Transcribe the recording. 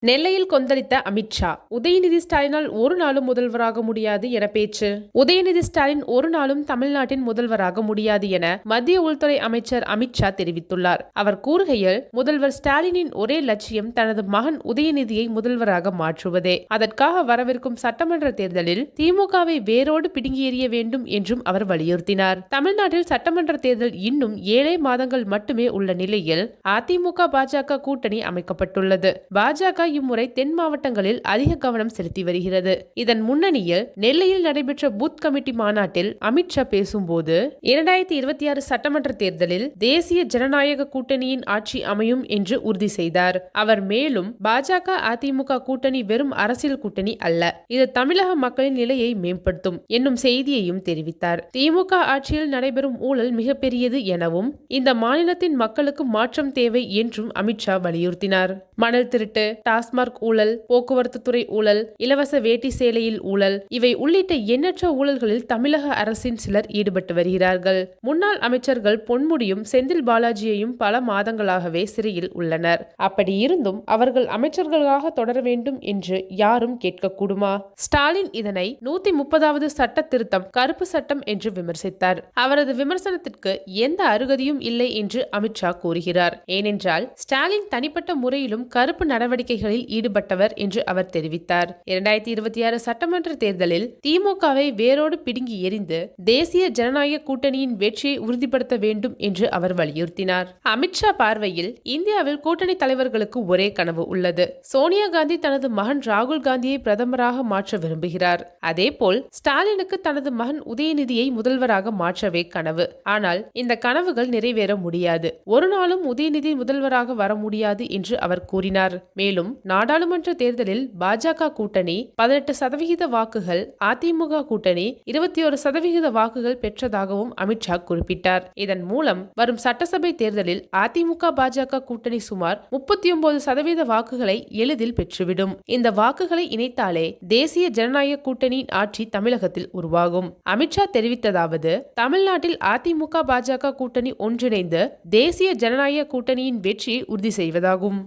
நெல்லையில் கொந்தளித்த அமித்ஷா, உதயநிதி ஸ்டாலினால் ஒரு நாளும் முதல்வராக முடியாது என பேச்சு. உதயநிதி ஸ்டாலின் ஒரு நாளும் தமிழ்நாட்டின் முதல்வராக முடியாது என மத்திய உள்துறை அமைச்சர் அமித்ஷா தெரிவித்துள்ளார். அவர் கூறுகையில், முதல்வர் ஸ்டாலினின் ஒரே லட்சியம் தனது மகன் உதயநிதியை முதல்வராக மாற்றுவதே. அதற்காக வரவிருக்கும் சட்டமன்ற தேர்தலில் திமுகவை வேரோடு பிடுங்கி எறிய வேண்டும் என்றும் அவர் வலியுறுத்தினார். தமிழ்நாட்டில் சட்டமன்ற தேர்தல் இன்னும் 7 மாதங்கள் மட்டுமே உள்ள நிலையில் அதிமுக பாஜக கூட்டணி அமைக்கப்பட்டுள்ளது. பாஜக இம்முறை தென் மாவட்டங்களில் அதிக கவனம் செலுத்தி வருகிறது. இதன் முன்னணியில் நெல்லையில் நடைபெற்ற பூத் கமிட்டி மாநாட்டில் அமித்ஷா பேசும்போது, 2026 சட்டமன்ற தேர்தலில் தேசிய ஜனநாயக கூட்டணியின் ஆட்சி அமையும் என்று உறுதி செய்தார். அவர் மேலும், பாஜக அதிமுக கூட்டணி வெறும் அரசியல் கூட்டணி அல்ல, இது தமிழக மக்களின் நிலையை மேம்படுத்தும் என்னும் செய்தியையும் தெரிவித்தார். திமுக ஆட்சியில் நடைபெறும் ஊழல் மிகப்பெரியது எனவும், இந்த மாநிலத்தின் மக்களுக்கு மாற்றம் தேவை என்றும் அமித்ஷா வலியுறுத்தினார். மணல் திருட்டு, டாஸ்மாக் ஊழல், போக்குவரத்து துறை ஊழல், இலவச வேட்டி சேலையில் ஊழல், இவை உள்ளிட்ட எண்ணற்ற ஊழல்களில் தமிழக அரசின் சிலர் ஈடுபட்டு வருகிறார்கள். முன்னாள் அமைச்சர்கள் பொன்முடியும் செந்தில் பாலாஜியையும் பல மாதங்களாகவே சிறையில் உள்ளனர். அப்படி இருந்தும் அவர்கள் அமைச்சர்களாக தொடர வேண்டும் என்று யாரும் கேட்கக்கூடுமா? ஸ்டாலின் இதனை 130வது சட்ட திருத்தம் கருப்பு சட்டம் என்று விமர்சித்தார். அவரது விமர்சனத்திற்கு எந்த அருகதையும் இல்லை என்று அமித்ஷா கூறுகிறார். ஏனென்றால், ஸ்டாலின் தனிப்பட்ட முறையிலும் கருப்பு நடவடிக்கைகளில் ஈடுபட்டவர் என்று அவர் தெரிவித்தார். 2026 சட்டமன்ற தேர்தலில் திமுகவை வேரோடு பிடுங்கி எறிந்து தேசிய ஜனநாயக கூட்டணியின் வெற்றியை உறுதிப்படுத்த வேண்டும் என்று அவர் வலியுறுத்தினார். அமித்ஷா பார்வையில், இந்தியாவில் கூட்டணி தலைவர்களுக்கு ஒரே கனவு உள்ளது. சோனியா காந்தி தனது மகன் ராகுல் காந்தியை பிரதமராக மாற்ற விரும்புகிறார். அதேபோல் ஸ்டாலினுக்கு தனது மகன் உதயநிதியை முதல்வராக மாற்றவே கனவு. ஆனால் இந்த கனவுகள் நிறைவேற முடியாது. ஒரு நாளும் உதயநிதி முதல்வராக வர முடியாது என்று அவர் கூறினார். மேலும், நாடாளுமன்ற தேர்தலில் பாஜக கூட்டணி 18% வாக்குகள், அதிமுக கூட்டணி 21% வாக்குகள் பெற்றதாகவும் அமித்ஷா குறிப்பிட்டார். இதன் மூலம் வரும் சட்டசபை தேர்தலில் அதிமுக பாஜக கூட்டணி சுமார் 39% வாக்குகளை எளிதில் பெற்றுவிடும். இந்த வாக்குகளை இணைத்தாலே தேசிய ஜனநாயக கூட்டணியின் ஆட்சி தமிழகத்தில் உருவாகும். அமித்ஷா தெரிவித்ததாவது, தமிழ்நாட்டில் அதிமுக பாஜக கூட்டணி ஒன்றிணைந்து தேசிய ஜனநாயக கூட்டணியின் வெற்றியை உறுதி செய்வதாகும்.